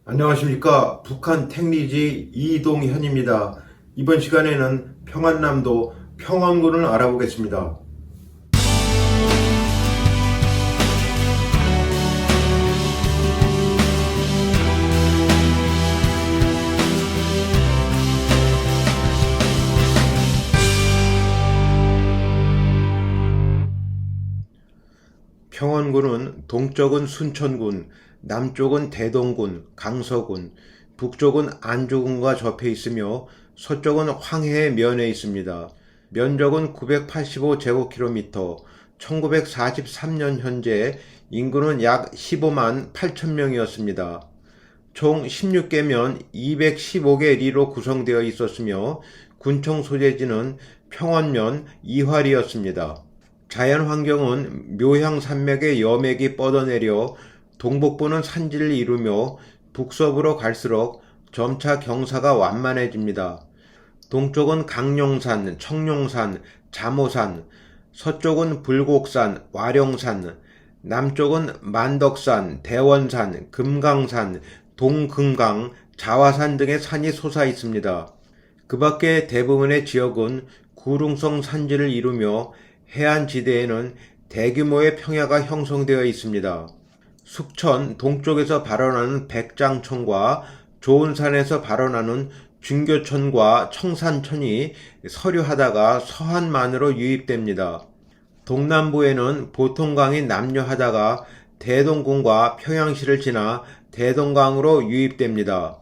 안녕하십니까. 북한 택리지 이동현입니다. 이번 시간에는 평안남도 평원군을 알아보겠습니다. 평원군은 동쪽은 순천군, 남쪽은 대동군, 강서군, 북쪽은 안주군과 접해 있으며 서쪽은 황해의 면에 있습니다. 면적은 985제곱킬로미터, 1943년 현재 인구는 약 15만 8천 명이었습니다. 총 16개 면 215개 리로 구성되어 있었으며 군청 소재지는 평원면 이활이었습니다. 자연 환경은 묘향산맥의 여맥이 뻗어내려 동북부는 산지를 이루며 북서부로 갈수록 점차 경사가 완만해집니다. 동쪽은 강룡산, 청룡산, 잠오산, 서쪽은 불곡산, 와룡산, 남쪽은 만덕산, 대원산, 금강산, 동금강, 자화산 등의 산이 솟아 있습니다. 그 밖에 대부분의 지역은 구릉성 산지를 이루며 해안지대에는 대규모의 평야가 형성되어 있습니다. 숙천 동쪽에서 발원하는 백장천과 조은산에서 발원하는 중교천과 청산천이 서류하다가 서한만으로 유입됩니다. 동남부에는 보통강이 남류하다가 대동군과 평양시를 지나 대동강으로 유입됩니다.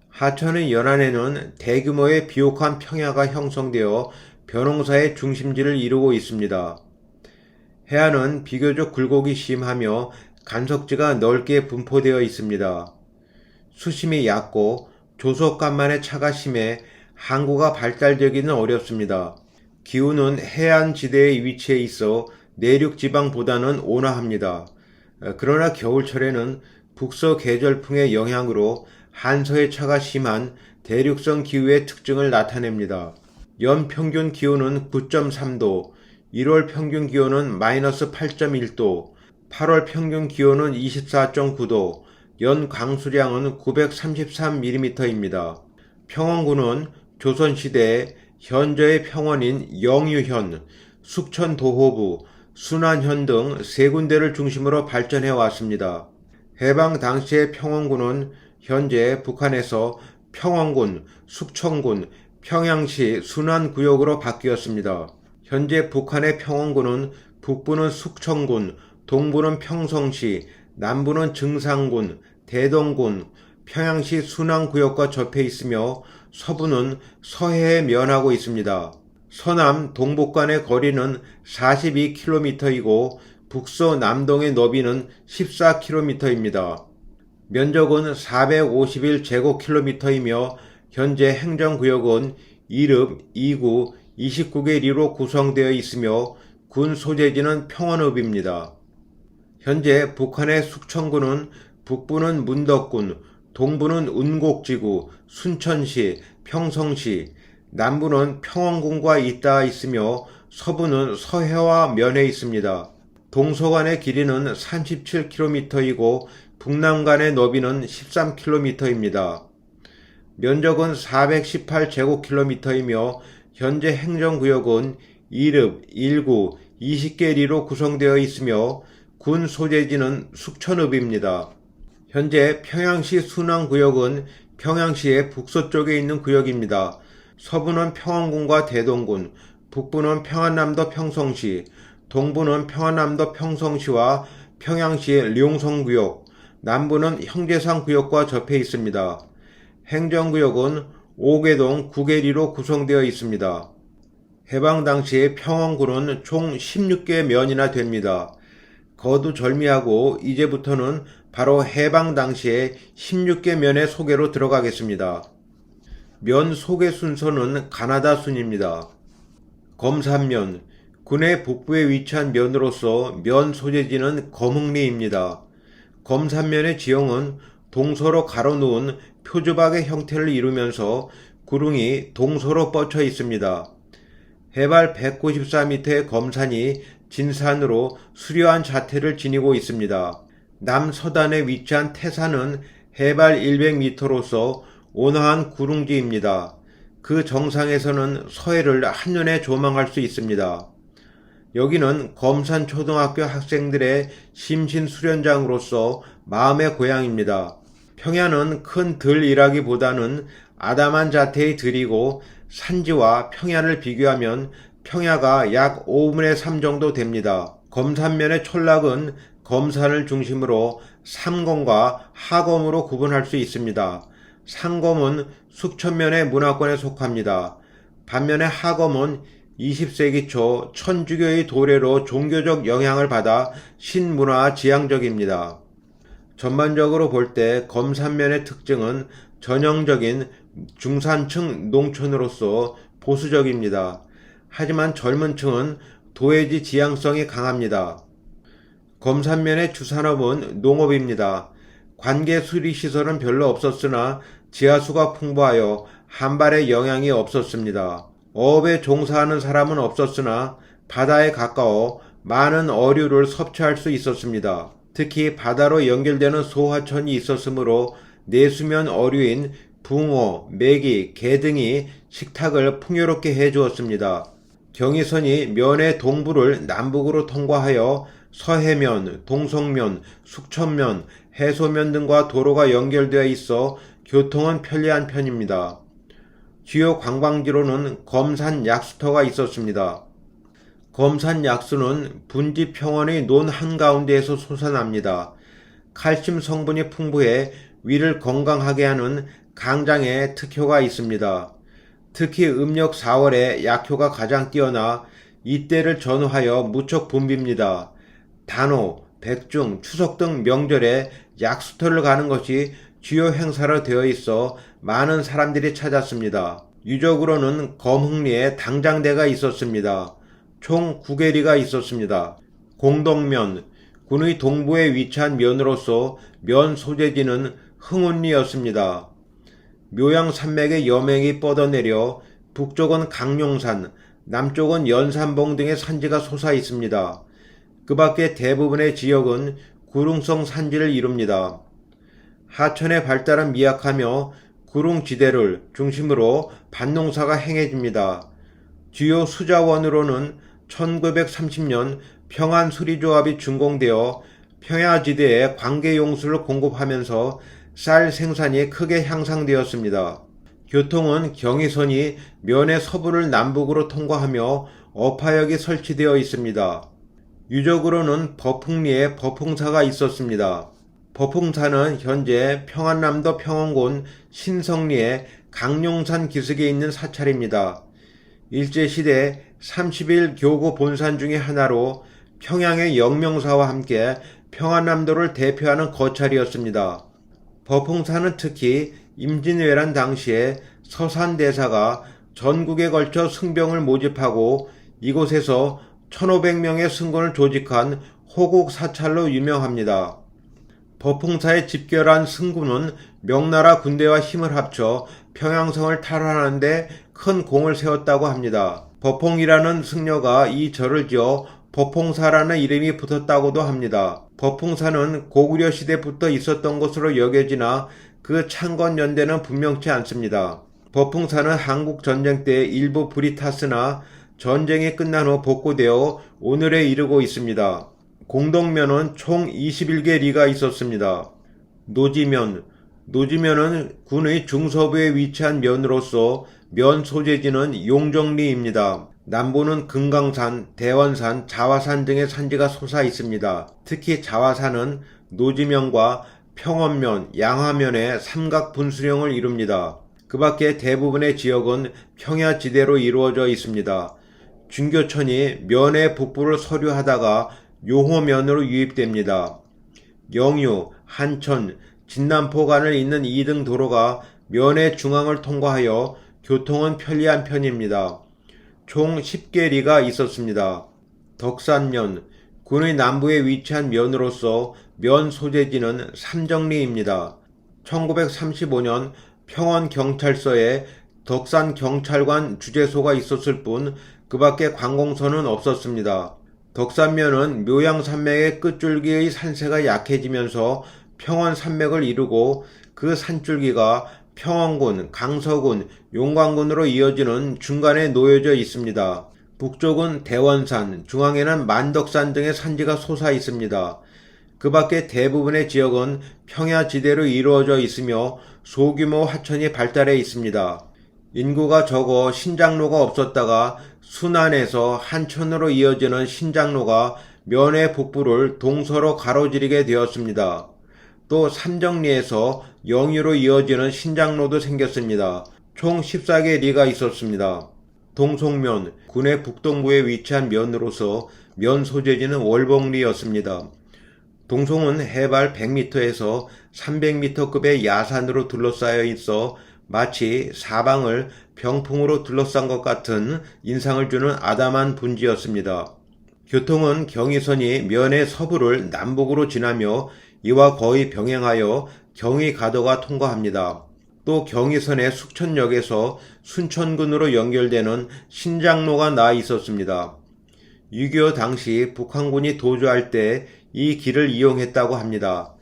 하천의 연안에는 대규모의 비옥한 평야가 형성되어 벼농사의 중심지를 이루고 있습니다. 해안은 비교적 굴곡이 심하며 간석지가 넓게 분포되어 있습니다. 수심이 얕고 조석간만의 차가 심해 항구가 발달되기는 어렵습니다. 기후는 해안지대에 위치해 있어 내륙지방보다는 온화합니다. 그러나 겨울철에는 북서 계절풍의 영향으로 한서의 차가 심한 대륙성 기후의 특징을 나타냅니다. 연평균 기온은 9.3도, 1월 평균 기온은 마이너스 8.1도, 8월 평균 기온은 24.9도, 연 강수량은 933mm입니다. 평원군은 조선시대에 현재의 평원인 영유현, 숙천도호부, 순안현 등 세 군데를 중심으로 발전해 왔습니다. 해방 당시의 평원군은 현재 북한에서 평원군, 숙천군, 평양시 순안구역으로 바뀌었습니다. 현재 북한의 평원군은 북부는 숙천군, 동부는 평성시, 남부는 증상군, 대동군, 평양시 순안구역과 접해 있으며 서부는 서해에 면하고 있습니다. 서남 동북 간의 거리는 42km이고 북서 남동의 너비는 14km입니다. 면적은 451제곱킬로미터이며 현재 행정구역은 1읍, 2구, 29개 리로 구성되어 있으며 군 소재지는 평원읍입니다. 현재 북한의 숙천군은 북부는 문덕군, 동부는 운곡지구, 순천시, 평성시, 남부는 평원군과 잇닿아 있으며 서부는 서해와 면해 있습니다. 동서간의 길이는 37km이고 북남 간의 너비는 13km입니다. 면적은 418제곱킬로미터이며 현재 행정구역은 1읍, 1구, 20개 리로 구성되어 있으며 군 소재지는 숙천읍입니다. 현재 평양시 순안구역은 평양시의 북서쪽에 있는 구역입니다. 서부는 평원군과 대동군, 북부는 평안남도 평성시, 동부는 평안남도 평성시와 평양시 룡성구역, 남부는 형제산구역과 접해 있습니다. 행정구역은 5개동 9개리로 구성되어 있습니다. 해방 당시의 평원군은 총 16개 면이나 됩니다. 거두절미하고 이제부터는 바로 해방 당시의 16개 면의 소개로 들어가겠습니다. 면 소개 순서는 가나다 순입니다. 검산면, 군의 북부에 위치한 면으로서 면 소재지는 검흥리입니다. 검산면의 지형은 동서로 가로누운 표주박의 형태를 이루면서 구릉이 동서로 뻗쳐 있습니다. 해발 194m의 검산이 진산으로 수려한 자태를 지니고 있습니다. 남서단에 위치한 태산은 해발 100m로서 온화한 구릉지입니다. 그 정상에서는 서해를 한눈에 조망할 수 있습니다. 여기는 검산초등학교 학생들의 심신수련장으로서 마음의 고향입니다. 평야는 큰 들이라기보다는 아담한 자태의 들이고 산지와 평야를 비교하면 평야가 약 5분의 3 정도 됩니다. 검산면의 촌락은 검산을 중심으로 삼검과 하검으로 구분할 수 있습니다. 상검은 숙천면의 문화권에 속합니다. 반면에 하검은 20세기 초 천주교의 도래로 종교적 영향을 받아 신문화 지향적입니다. 전반적으로 볼 때 검산면의 특징은 전형적인 중산층 농촌으로서 보수적입니다. 하지만 젊은 층은 도회지 지향성이 강합니다. 검산면의 주산업은 농업입니다. 관계 수리시설은 별로 없었으나 지하수가 풍부하여 한발의 영향이 없었습니다. 어업에 종사하는 사람은 없었으나 바다에 가까워 많은 어류를 섭취할 수 있었습니다. 특히 바다로 연결되는 소하천이 있었으므로 내수면 어류인 붕어, 메기, 게 등이 식탁을 풍요롭게 해주었습니다. 경의선이 면의 동부를 남북으로 통과하여 서해면, 동성면, 숙천면, 해소면 등과 도로가 연결되어 있어 교통은 편리한 편입니다. 주요 관광지로는 검산 약수터가 있었습니다. 검산 약수는 분지 평원의 논 한가운데에서 솟아납니다. 칼슘 성분이 풍부해 위를 건강하게 하는 강장에 특효가 있습니다. 특히 음력 4월에 약효가 가장 뛰어나 이때를 전후하여 무척 붐빕니다. 단오, 백중, 추석 등 명절에 약수터를 가는 것이 주요 행사로 되어 있어 많은 사람들이 찾았습니다. 유적으로는 검흥리에 당장대가 있었습니다. 총 9개리가 있었습니다. 공덕면, 군의 동부에 위치한 면으로서 면 소재지는 흥운리였습니다. 묘양 산맥의 여맹이 뻗어내려 북쪽은 강룡산, 남쪽은 연산봉 등의 산지가 솟아 있습니다. 그 밖에 대부분의 지역은 구릉성 산지를 이룹니다. 하천의 발달은 미약하며 구릉지대를 중심으로 밭농사가 행해집니다. 주요 수자원으로는 1930년 평안수리조합이 준공되어 평야지대에 관계용수를 공급하면서 쌀 생산이 크게 향상되었습니다. 교통은 경의선이 면의 서부를 남북으로 통과하며 어파역이 설치되어 있습니다. 유적으로는 버풍리에 버풍사가 있었습니다. 버풍사는 현재 평안남도 평원군 신성리에 강룡산 기슭에 있는 사찰입니다. 일제시대 31교구 본산 중의 하나로 평양의 영명사와 함께 평안남도를 대표하는 거찰이었습니다. 버풍사는 특히 임진왜란 당시에 서산대사가 전국에 걸쳐 승병을 모집하고 이곳에서 1500명의 승군을 조직한 호국 사찰로 유명합니다. 버풍사의 집결한 승군은 명나라 군대와 힘을 합쳐 평양성을 탈환하는 데 큰 공을 세웠다고 합니다. 버풍이라는 승려가 이 절을 지어 버풍사라는 이름이 붙었다고도 합니다. 버풍사는 고구려 시대부터 있었던 것으로 여겨지나 그 창건 연대는 분명치 않습니다. 버풍사는 한국 전쟁 때 일부 불이 탔으나 전쟁이 끝난 후 복구되어 오늘에 이르고 있습니다. 공덕면은 총 21개 리가 있었습니다. 노지면은 군의 중서부에 위치한 면으로서 면 소재지는 용정리입니다. 남부는 금강산, 대원산, 자화산 등의 산지가 솟아 있습니다. 특히 자화산은 노지면과 평원면, 양화면의 삼각 분수령을 이룹니다. 그 밖에 대부분의 지역은 평야지대로 이루어져 있습니다. 중교천이 면의 북부를 서류하다가 용호면으로 유입됩니다. 영유, 한천, 진남포 간을 잇는 2등 도로가 면의 중앙을 통과하여 교통은 편리한 편입니다. 총 10개 리가 있었습니다. 덕산면, 군의 남부에 위치한 면으로서 면 소재지는 삼정리입니다. 1935년 평원경찰서에 덕산경찰관 주재소가 있었을 뿐 그 밖에 관공서는 없었습니다. 덕산면은 묘양산맥의 끝줄기의 산세가 약해지면서 평원산맥을 이루고 그 산줄기가 평원군, 강서군, 용광군으로 이어지는 중간에 놓여져 있습니다. 북쪽은 대원산, 중앙에는 만덕산 등의 산지가 솟아 있습니다. 그 밖에 대부분의 지역은 평야지대로 이루어져 있으며 소규모 하천이 발달해 있습니다. 인구가 적어 신장로가 없었다가 순안에서 한천으로 이어지는 신장로가 면의 북부를 동서로 가로지르게 되었습니다. 또 삼정리에서 영유로 이어지는 신장로도 생겼습니다. 총 14개 리가 있었습니다. 동송면, 군의 북동부에 위치한 면으로서 면 소재지는 월봉리였습니다. 동송은 해발 100m에서 300m급의 야산으로 둘러싸여 있어 마치 사방을 병풍으로 둘러싼 것 같은 인상을 주는 아담한 분지였습니다. 교통은 경의선이 면의 서부를 남북으로 지나며 이와 거의 병행하여 경의가도가 통과합니다. 또 경의선의 숙천역에서 순천군으로 연결되는 신장로가 나 있었습니다. 6.25 당시 북한군이 도주할 때 이 길을 이용했다고 합니다.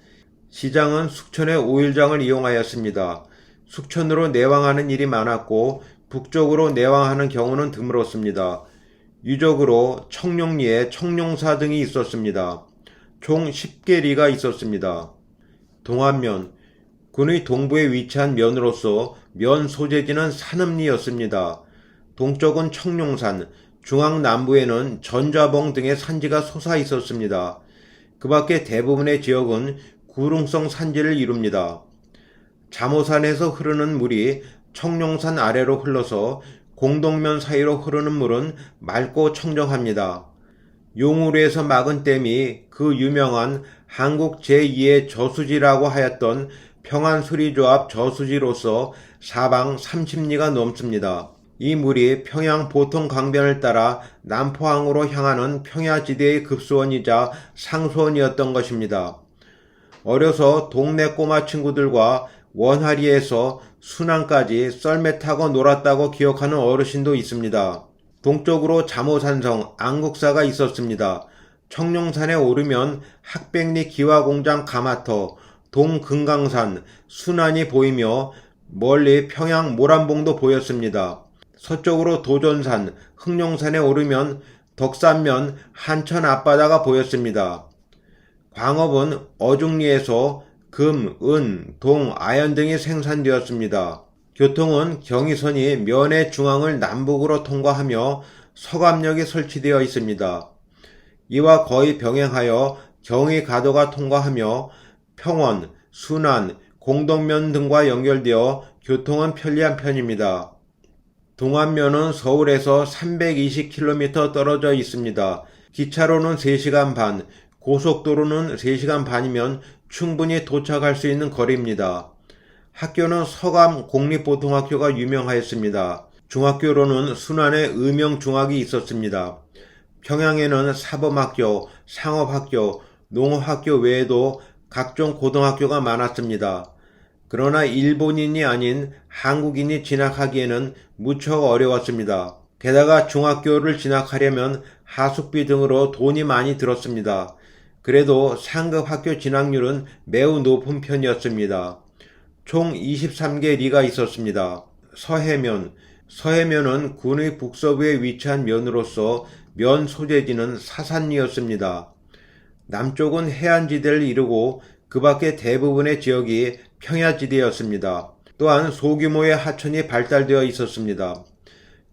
시장은 숙천의 오일장을 이용하였습니다. 숙천으로 내왕하는 일이 많았고 북쪽으로 내왕하는 경우는 드물었습니다. 유적으로 청룡리에 청룡사 등이 있었습니다. 총 10개 리가 있었습니다. 동안면, 군의 동부에 위치한 면으로서 면 소재지는 산음리였습니다. 동쪽은 청룡산, 중앙 남부에는 전좌봉 등의 산지가 솟아 있었습니다. 그 밖에 대부분의 지역은 구릉성 산지를 이룹니다. 잠오산에서 흐르는 물이 청룡산 아래로 흘러서 공동면 사이로 흐르는 물은 맑고 청정합니다. 용우르에서 막은 댐이 그 유명한 한국 제2의 저수지라고 하였던 평안수리조합 저수지로서 사방 30리가 넘습니다. 이 물이 평양 보통 강변을 따라 남포항으로 향하는 평야지대의 급수원이자 상수원이었던 것입니다. 어려서 동네 꼬마 친구들과 원하리에서 순안까지 썰매 타고 놀았다고 기억하는 어르신도 있습니다. 동쪽으로 잠오산성 안국사가 있었습니다. 청룡산에 오르면 학백리 기와공장 가마터, 동금강산, 순안이 보이며 멀리 평양 모란봉도 보였습니다. 서쪽으로 도전산, 흑룡산에 오르면 덕산면 한천 앞바다가 보였습니다. 광업은 어중리에서 금, 은, 동, 아연 등이 생산되었습니다. 교통은 경의선이 면의 중앙을 남북으로 통과하며 서감역이 설치되어 있습니다. 이와 거의 병행하여 경의가도가 통과하며 평원, 순안, 공덕면 등과 연결되어 교통은 편리한 편입니다. 동안면은 서울에서 320km 떨어져 있습니다. 기차로는 3시간 반, 고속도로는 3시간 반이면 충분히 도착할 수 있는 거리입니다. 학교는 서감 공립보통학교가 유명하였습니다. 중학교로는 순안에 의명중학이 있었습니다. 평양에는 사범학교, 상업학교, 농업학교 외에도 각종 고등학교가 많았습니다. 그러나 일본인이 아닌 한국인이 진학하기에는 무척 어려웠습니다. 게다가 중학교를 진학하려면 하숙비 등으로 돈이 많이 들었습니다. 그래도 상급 학교 진학률은 매우 높은 편이었습니다. 총 23개 리가 있었습니다. 서해면은 군의 북서부에 위치한 면으로서 면 소재지는 사산리였습니다. 남쪽은 해안지대를 이루고 그 밖의 대부분의 지역이 평야지대였습니다. 또한 소규모의 하천이 발달되어 있었습니다.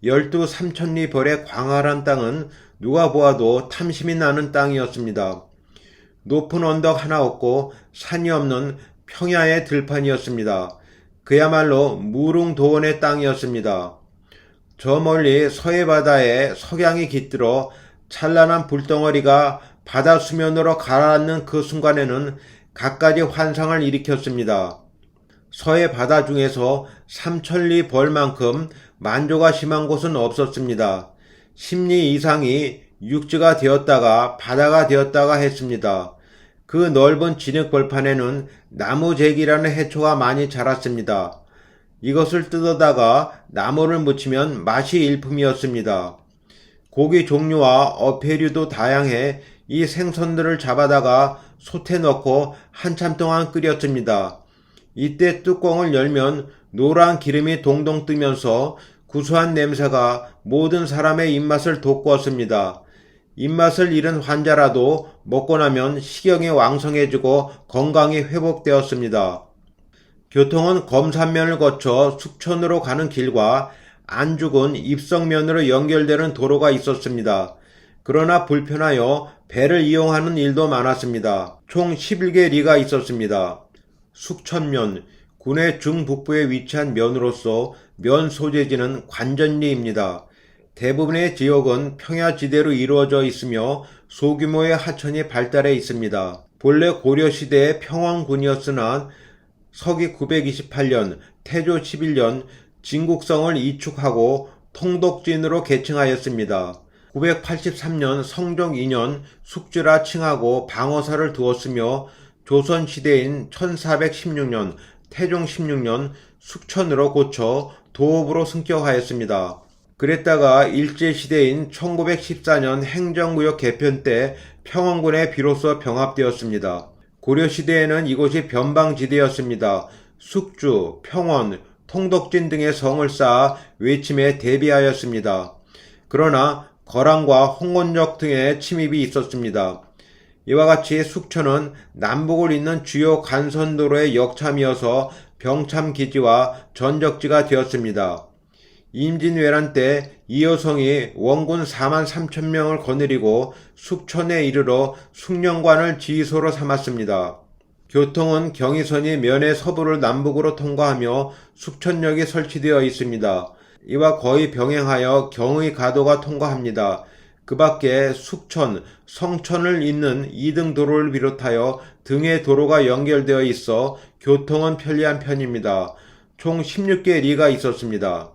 12삼천리 벌의 광활한 땅은 누가 보아도 탐심이 나는 땅이었습니다. 높은 언덕 하나 없고 산이 없는 평야의 들판이었습니다. 그야말로 무릉도원의 땅이었습니다. 저 멀리 서해바다에 석양이 깃들어 찬란한 불덩어리가 바다 수면으로 가라앉는 그 순간에는 갖가지 환상을 일으켰습니다. 서해 바다 중에서 삼천리 벌만큼 만조가 심한 곳은 없었습니다. 10리 이상이 육지가 되었다가 바다가 되었다가 했습니다. 그 넓은 진흙벌판에는 나무재기라는 해초가 많이 자랐습니다. 이것을 뜯어다가 나무를 묻히면 맛이 일품이었습니다. 고기 종류와 어패류도 다양해 이 생선들을 잡아다가 솥에 넣고 한참 동안 끓였습니다. 이때 뚜껑을 열면 노란 기름이 동동 뜨면서 구수한 냄새가 모든 사람의 입맛을 돋구었습니다. 입맛을 잃은 환자라도 먹고 나면 식욕이 왕성해지고 건강이 회복되었습니다. 교통은 검산면을 거쳐 숙천으로 가는 길과 안죽은 입성면으로 연결되는 도로가 있었습니다. 그러나 불편하여 배를 이용하는 일도 많았습니다. 총 11개 리가 있었습니다. 숙천면, 군의 중북부에 위치한 면으로서 면 소재지는 관전리입니다. 대부분의 지역은 평야지대로 이루어져 있으며 소규모의 하천이 발달해 있습니다. 본래 고려시대의 평왕군이었으나 서기 928년, 태조 11년 진국성을 이축하고 통독진으로 개칭하였습니다. 983년 성종 2년 숙주라 칭하고 방어사를 두었으며 조선시대인 1416년, 태종 16년 숙천으로 고쳐 도읍으로 승격하였습니다. 그랬다가 일제시대인 1914년 행정구역 개편 때 평안군에 비로소 병합되었습니다. 고려시대에는 이곳이 변방지대였습니다. 숙주, 평원, 통덕진 등의 성을 쌓아 외침에 대비하였습니다. 그러나 거란과 홍원적 등의 침입이 있었습니다. 이와 같이 숙천은 남북을 잇는 주요 간선도로의 역참이어서 병참기지와 전적지가 되었습니다. 임진왜란 때 이효성이 원군 4만 3천 명을 거느리고 숙천에 이르러 숙련관을 지휘소로 삼았습니다. 교통은 경의선이 면의 서부를 남북으로 통과하며 숙천역이 설치되어 있습니다. 이와 거의 병행하여 경의가도가 통과합니다. 그 밖에 숙천, 성천을 잇는 2등 도로를 비롯하여 등의 도로가 연결되어 있어 교통은 편리한 편입니다. 총 16개 리가 있었습니다.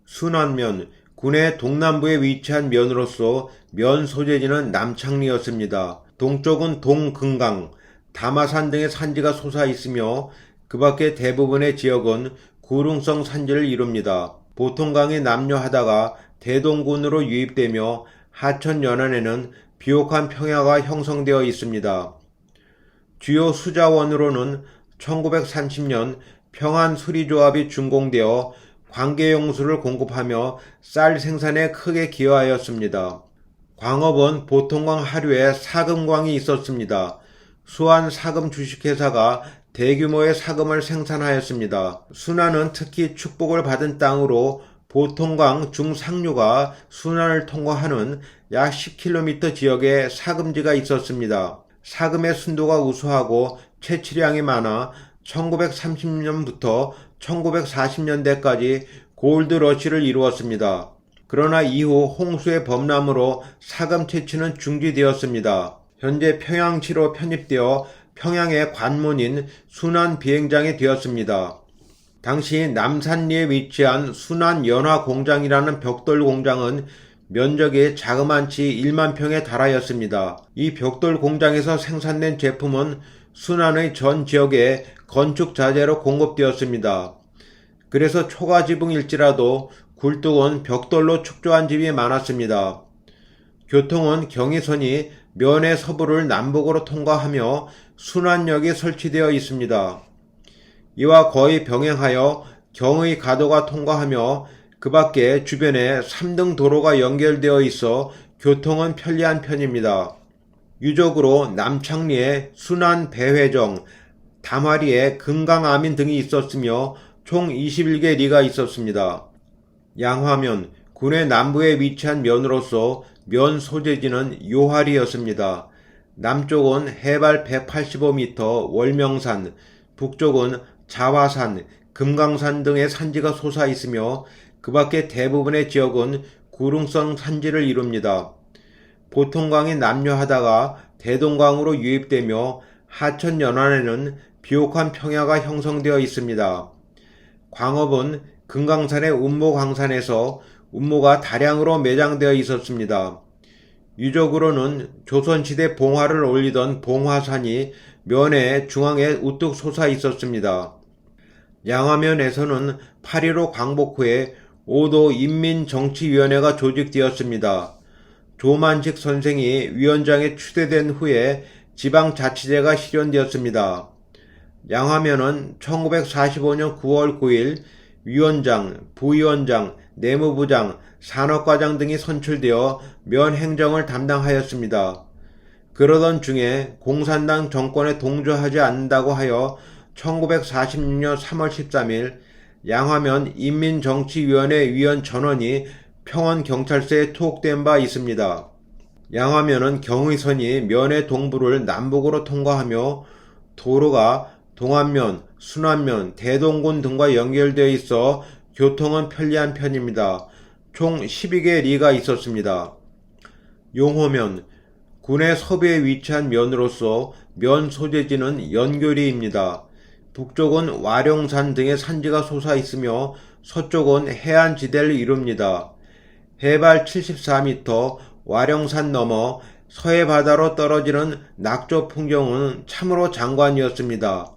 순안면, 군의 동남부에 위치한 면으로서 면 소재지는 남창리였습니다. 동쪽은 동금강, 다마산 등의 산지가 솟아있으며 그 밖에 대부분의 지역은 구릉성 산지를 이룹니다. 보통강이 남녀하다가 대동군으로 유입되며 하천 연안에는 비옥한 평야가 형성되어 있습니다. 주요 수자원으로는 1930년 평안수리조합이 준공되어 관계용수를 공급하며 쌀 생산에 크게 기여하였습니다. 광업은 보통광 하류에 사금광이 있었습니다. 수안 사금 주식회사가 대규모의 사금을 생산하였습니다. 순안은 특히 축복을 받은 땅으로 보통광 중상류가 순안을 통과하는 약 10km 지역에 사금지가 있었습니다. 사금의 순도가 우수하고 채취량이 많아 1930년부터 1940년대까지 골드러시를 이루었습니다. 그러나 이후 홍수의 범람으로 사금 채취는 중지되었습니다. 현재 평양시로 편입되어 평양의 관문인 순안 비행장이 되었습니다. 당시 남산리에 위치한 순안연화공장이라는 벽돌 공장은 면적이 자그만치 1만 평에 달하였습니다. 이 벽돌 공장에서 생산된 제품은 순안의 전 지역에 건축 자재로 공급되었습니다. 그래서 초가지붕일지라도 굴뚝은 벽돌로 축조한 집이 많았습니다. 교통은 경의선이 면의 서부를 남북으로 통과하며 순안역이 설치되어 있습니다. 이와 거의 병행하여 경의가도가 통과하며 그 밖에 주변에 3등 도로가 연결되어 있어 교통은 편리한 편입니다. 유적으로 남창리에 순안 배회정, 담화리에 금강아민 등이 있었으며 총 21개 리가 있었습니다. 양화면, 군의 남부에 위치한 면으로서 면 소재지는 요하리였습니다. 남쪽은 해발 185m 월명산, 북쪽은 자화산, 금강산 등의 산지가 솟아 있으며 그 밖에 대부분의 지역은 구릉성 산지를 이룹니다. 보통강이 남녀하다가 대동강으로 유입되며 하천 연안에는 비옥한 평야가 형성되어 있습니다. 광업은 금강산의 운모광산에서 운모가 다량으로 매장되어 있었습니다. 유적으로는 조선시대 봉화를 올리던 봉화산이 면의 중앙에 우뚝 솟아 있었습니다. 양화면에서는 8.15 광복 후에 5도 인민정치위원회가 조직되었습니다. 조만식 선생이 위원장에 추대된 후에 지방자치제가 실현되었습니다. 양화면은 1945년 9월 9일 위원장, 부위원장, 내무부장, 산업과장 등이 선출되어 면 행정을 담당하였습니다. 그러던 중에 공산당 정권에 동조하지 않는다고 하여 1946년 3월 13일 양화면 인민정치위원회 위원 전원이 평원경찰서에 투옥된 바 있습니다. 양화면은 경의선이 면의 동부를 남북으로 통과하며 도로가 동안면, 순안면, 대동군 등과 연결되어 있어 교통은 편리한 편입니다. 총 12개 리가 있었습니다. 용호면, 군의 서부에 위치한 면으로서 면 소재지는 연교리입니다. 북쪽은 와룡산 등의 산지가 솟아 있으며 서쪽은 해안지대를 이룹니다. 해발 74m 와룡산 넘어 서해 바다로 떨어지는 낙조 풍경은 참으로 장관이었습니다.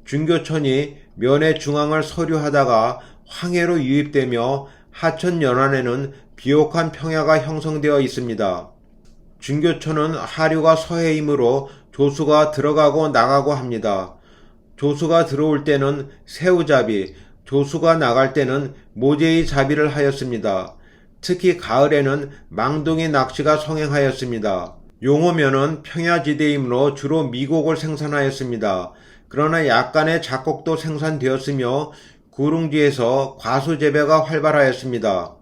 중교천이 면의 중앙을 서류하다가 황해로 유입되며 하천 연안에는 비옥한 평야가 형성되어 있습니다. 중교천은 하류가 서해이므로 조수가 들어가고 나가고 합니다. 조수가 들어올 때는 새우잡이, 조수가 나갈 때는 모제이 잡이를 하였습니다. 특히 가을에는 망둥이 낚시가 성행하였습니다. 용호면은 평야지대이므로 주로 미곡을 생산하였습니다. 그러나 약간의 잡곡도 생산되었으며 구릉지에서 과수 재배가 활발하였습니다.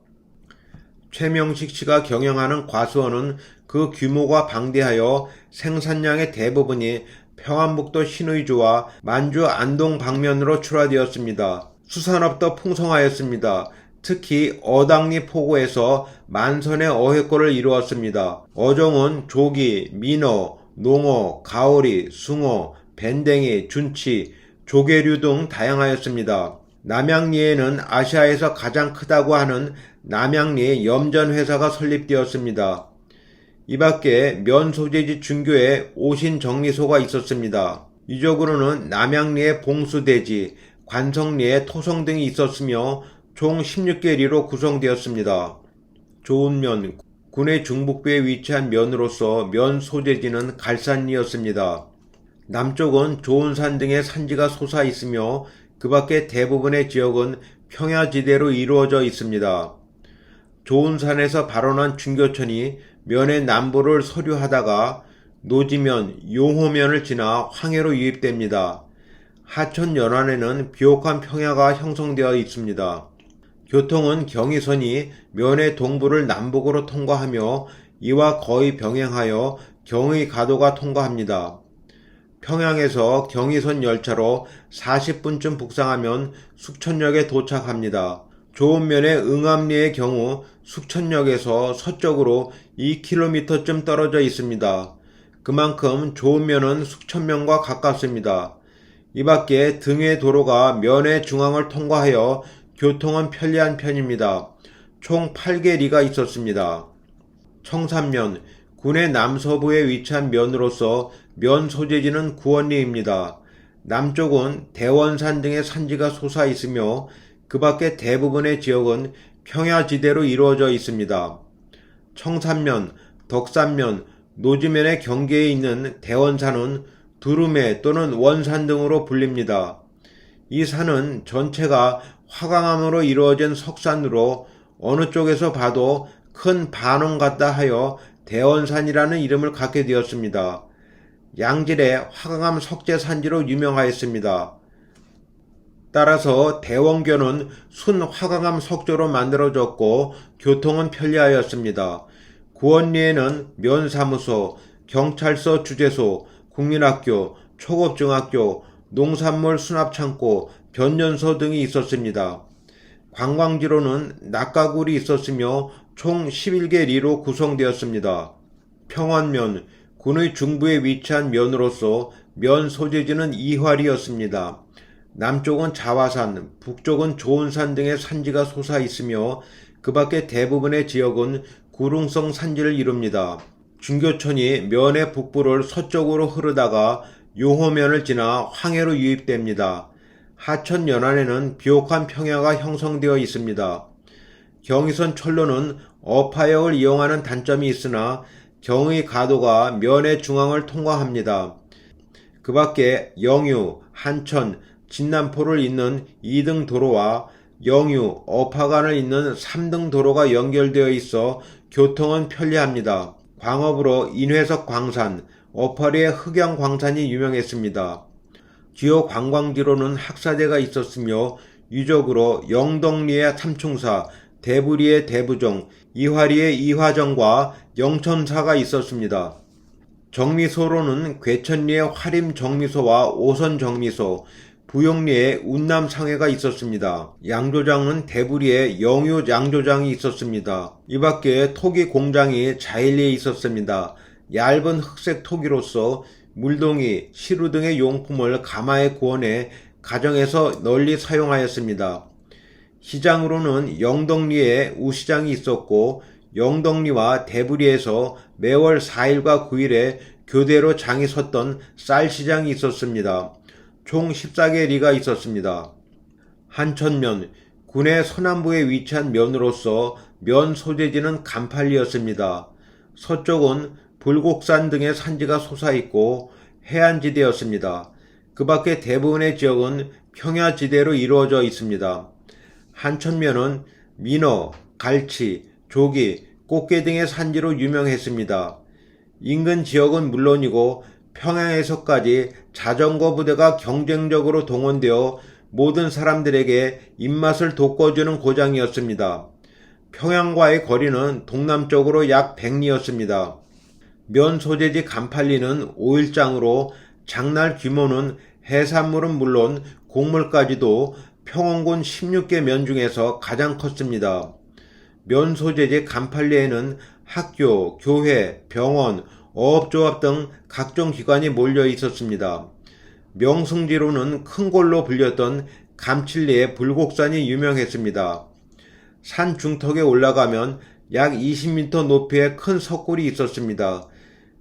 최명식 씨가 경영하는 과수원은 그 규모가 방대하여 생산량의 대부분이 평안북도 신의주와 만주 안동 방면으로 출하되었습니다. 수산업도 풍성하였습니다. 특히 어당리 포구에서 만선의 어획고를 이루었습니다. 어종은 조기, 민어, 농어, 가오리, 숭어, 밴댕이, 준치, 조개류 등 다양하였습니다. 남양리에는 아시아에서 가장 크다고 하는 남양리 염전회사가 설립되었습니다. 이 밖에 면 소재지 준교에 오신정리소가 있었습니다. 이쪽으로는 남양리에 봉수대지, 관성리에 토성 등이 있었으며 총 16개 리로 구성되었습니다. 좋은 면, 군의 중북부에 위치한 면으로서 면 소재지는 갈산리였습니다. 남쪽은 좋은산 등의 산지가 솟아 있으며 그 밖에 대부분의 지역은 평야지대로 이루어져 있습니다. 좋은산에서 발원한 중교천이 면의 남부를 서류하다가 노지면, 용호면을 지나 황해로 유입됩니다. 하천 연안에는 비옥한 평야가 형성되어 있습니다. 교통은 경의선이 면의 동부를 남북으로 통과하며 이와 거의 병행하여 경의가도가 통과합니다. 평양에서 경의선 열차로 40분쯤 북상하면 숙천역에 도착합니다. 좋은 면의 응암리의 경우 숙천역에서 서쪽으로 2km쯤 떨어져 있습니다. 그만큼 좋은 면은 숙천면과 가깝습니다. 이 밖에 등의 도로가 면의 중앙을 통과하여 교통은 편리한 편입니다. 총 8개 리가 있었습니다. 청산면, 군의 남서부에 위치한 면으로서 면 소재지는 구원리입니다. 남쪽은 대원산 등의 산지가 솟아 있으며 그 밖에 대부분의 지역은 평야지대로 이루어져 있습니다. 청산면, 덕산면, 노지면의 경계에 있는 대원산은 두루매 또는 원산 등으로 불립니다. 이 산은 전체가 화강암으로 이루어진 석산으로 어느 쪽에서 봐도 큰 반원 같다 하여 대원산이라는 이름을 갖게 되었습니다. 양질의 화강암 석재산지로 유명하였습니다. 따라서 대원교는 순화강암 석조로 만들어졌고 교통은 편리하였습니다. 구원리에는 면사무소, 경찰서 주재소, 국민학교, 초급중학교, 농산물 수납창고, 변전소 등이 있었습니다. 관광지로는 낙가굴이 있었으며 총 11개 리로 구성되었습니다. 평원면, 군의 중부에 위치한 면으로서 면 소재지는 이활이었습니다. 남쪽은 자화산, 북쪽은 좋은산 등의 산지가 솟아 있으며 그 밖에 대부분의 지역은 구릉성 산지를 이룹니다. 중교천이 면의 북부를 서쪽으로 흐르다가 용호면을 지나 황해로 유입됩니다. 하천 연안에는 비옥한 평야가 형성되어 있습니다. 경의선 철로는 어파역을 이용하는 단점이 있으나 경의 가도가 면의 중앙을 통과합니다. 그 밖에 영유, 한천, 진남포를 잇는 2등 도로와 영유, 어파간을 잇는 3등 도로가 연결되어 있어 교통은 편리합니다. 광업으로 인회석 광산, 어파리의 흑영 광산이 유명했습니다. 주요 관광지로는 학사대가 있었으며 유적으로 영덕리의 삼총사, 대부리의 대부정, 이화리의 이화정과 영천사가 있었습니다. 정미소로는 괴천리의 화림정미소와 오선정미소, 부영리에 운남상회가 있었습니다. 양조장은 대부리에 영유 양조장이 있었습니다. 이 밖에 토기 공장이 자일리에 있었습니다. 얇은 흑색 토기로서 물동이, 시루 등의 용품을 가마에 구워내 가정에서 널리 사용하였습니다. 시장으로는 영덕리에 우시장이 있었고 영덕리와 대부리에서 매월 4일과 9일에 교대로 장이 섰던 쌀시장이 있었습니다. 총 14개 리가 있었습니다. 한천면, 군의 서남부에 위치한 면으로서 면 소재지는 간팔리였습니다. 서쪽은 불곡산 등의 산지가 솟아있고 해안지대였습니다. 그 밖에 대부분의 지역은 평야지대로 이루어져 있습니다. 한천면은 민어, 갈치, 조기, 꽃게 등의 산지로 유명했습니다. 인근 지역은 물론이고 평양에서까지 자전거 부대가 경쟁적으로 동원되어 모든 사람들에게 입맛을 돋궈주는 고장이었습니다. 평양과의 거리는 동남쪽으로 약 100리였습니다. 면 소재지 간팔리는 5일장으로 장날 규모는 해산물은 물론 곡물까지도 평원군 16개 면 중에서 가장 컸습니다. 면 소재지 간팔리에는 학교, 교회, 병원, 어업조합 등 각종 기관이 몰려 있었습니다. 명승지로는 큰 골로 불렸던 감칠리의 불곡산이 유명했습니다. 산 중턱에 올라가면 약 20m 높이의 큰 석굴이 있었습니다.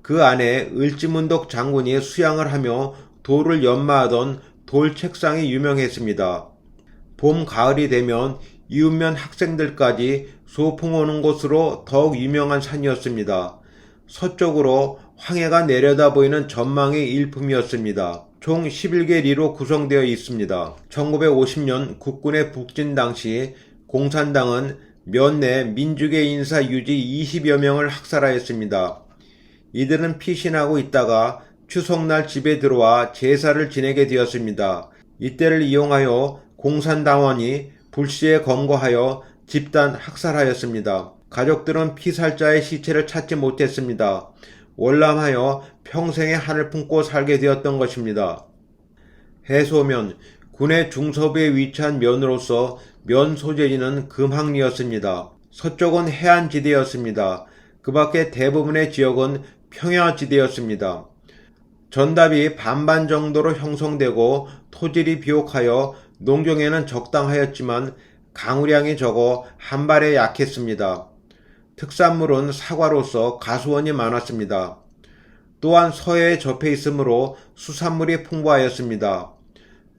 그 안에 을지문덕 장군이 수양을 하며 돌을 연마하던 돌책상이 유명했습니다. 봄, 가을이 되면 이웃면 학생들까지 소풍 오는 곳으로 더욱 유명한 산이었습니다. 서쪽으로 황해가 내려다 보이는 전망이 일품이었습니다. 총 11개 리로 구성되어 있습니다. 1950년 국군의 북진 당시 공산당은 면 내 민주계 인사 유지 20여 명을 학살하였습니다. 이들은 피신하고 있다가 추석날 집에 들어와 제사를 지내게 되었습니다. 이때를 이용하여 공산당원이 불시에 검거하여 집단 학살하였습니다. 가족들은 피살자의 시체를 찾지 못했습니다. 월남하여 평생의 한을 품고 살게 되었던 것입니다. 해소면, 군의 중서부에 위치한 면으로서 면 소재지는 금항리였습니다. 서쪽은 해안지대였습니다. 그 밖에 대부분의 지역은 평야지대였습니다. 전답이 반반 정도로 형성되고 토질이 비옥하여 농경에는 적당하였지만 강우량이 적어 한발에 약했습니다. 특산물은 사과로서 가수원이 많았습니다. 또한 서해에 접해 있으므로 수산물이 풍부하였습니다.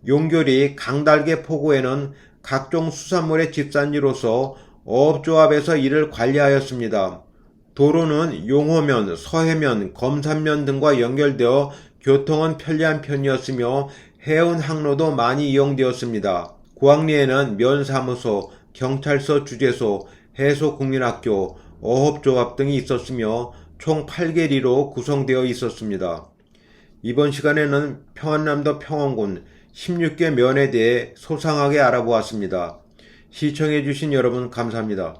용교리 강달개 포구에는 각종 수산물의 집산지로서 어업조합에서 이를 관리하였습니다. 도로는 용호면, 서해면, 검산면 등과 연결되어 교통은 편리한 편이었으며 해운 항로도 많이 이용되었습니다. 고항리에는 면사무소, 경찰서 주재소, 해소국민학교, 어업조합 등이 있었으며 총 8개 리로 구성되어 있었습니다. 이번 시간에는 평안남도 평원군 16개 면에 대해 소상하게 알아보았습니다. 시청해주신 여러분 감사합니다.